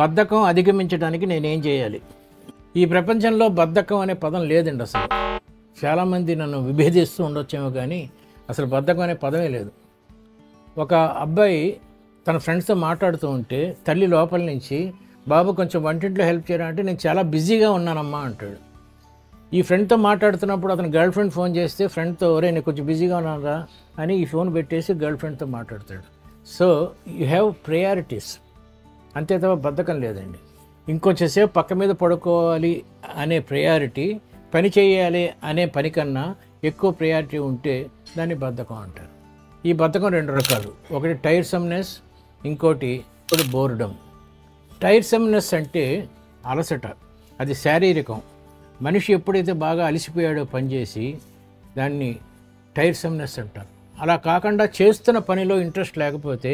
బద్ధకం అధిగమించడానికి నేనేం చేయాలి? ఈ ప్రపంచంలో బద్ధకం అనే పదం లేదండి అసలు. చాలామంది నన్ను విభేదిస్తూ ఉండొచ్చేమో కానీ అసలు బద్ధకం అనే పదమే లేదు. ఒక అబ్బాయి తన ఫ్రెండ్స్తో మాట్లాడుతూ ఉంటే తల్లి లోపల నుంచి, బాబు కొంచెం వంటింట్లో హెల్ప్ చేయరా అంటే, నేను చాలా బిజీగా ఉన్నానమ్మా అంటాడు. ఈ ఫ్రెండ్తో మాట్లాడుతున్నప్పుడు అతను గర్ల్ ఫ్రెండ్ ఫోన్ చేస్తే ఫ్రెండ్తో, ఒరే నేను కొంచెం బిజీగా ఉన్నారా అని ఈ ఫోన్ పెట్టేసి గర్ల్ ఫ్రెండ్తో మాట్లాడతాడు. సో యూ హ్యావ్ ప్రయారిటీస్, అంతే తప్ప బద్ధకం లేదండి. ఇంకొంచెంసేపు పక్క మీద పడుకోవాలి అనే ప్రయారిటీ, పని చేయాలి అనే పని కన్నా ఎక్కువ ప్రయారిటీ ఉంటే దాన్ని బద్ధకం అంటారు. ఈ బద్ధకం రెండు రకాలు, ఒకటి టైర్సమ్నెస్, ఇంకోటి బోర్డమ్. టైర్సమ్నెస్ అంటే అలసట, అది శారీరకం. మనిషి ఎప్పుడైతే బాగా అలసిపోయాడో పనిచేసి దాన్ని టైర్సమ్నెస్ అంటారు. అలా కాకుండా చేస్తున్న పనిలో ఇంట్రెస్ట్ లేకపోతే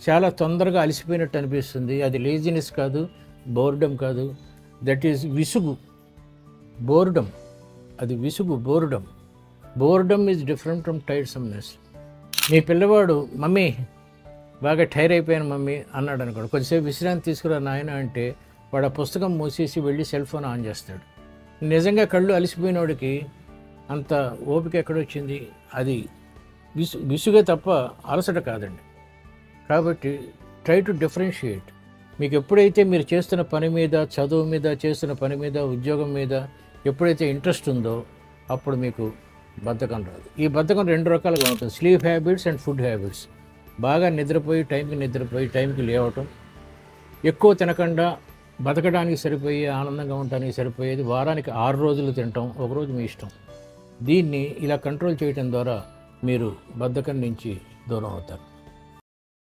చాలా తొందరగా అలసిపోయినట్టు అనిపిస్తుంది. అది లేజినెస్ కాదు, బోర్డమ్ కాదు, దట్ ఈజ్ విసుగు. బోర్డమ్, అది విసుగు. Boredom is different from tiresomeness. మీ పిల్లవాడు మమ్మీ బాగా టైర్ అయిపోయాను మమ్మీ అన్నాడు అనుకోండి, కొద్దిసేపు విశ్రాంతి తీసుకురా నాయన అంటే వాడు ఆ పుస్తకం మూసేసి వెళ్ళి సెల్ ఫోన్ ఆన్ చేస్తాడు. నిజంగా కళ్ళు అలసిపోయినోడికి అంత ఓపిక ఎక్కడొచ్చింది? అది విసుగే తప్ప అలసట కాదండి. కాబట్టి ట్రై టు డిఫరెన్షియేట్. మీకు ఎప్పుడైతే మీరు చేస్తున్న పని మీద, చదువు మీద, చేస్తున్న పని మీద, ఉద్యోగం మీద ఎప్పుడైతే ఇంట్రెస్ట్ ఉందో అప్పుడు మీకు బద్ధకం రాదు. ఈ బద్ధకం రెండు రకాలుగా ఉంటుంది, sleep habits and food habits. బాగా నిద్రపోయి టైంకి లేవటం, ఎక్కువ తినకుండా బతకడానికి సరిపోయి ఆనందంగా ఉండడానికి సరిపోయేది వారానికి 6 రోజులు తినటం, ఒకరోజు మీ ఇష్టం. దీన్ని ఇలా కంట్రోల్ చేయటం ద్వారా మీరు బద్ధకం నుంచి దూరం అవుతారు.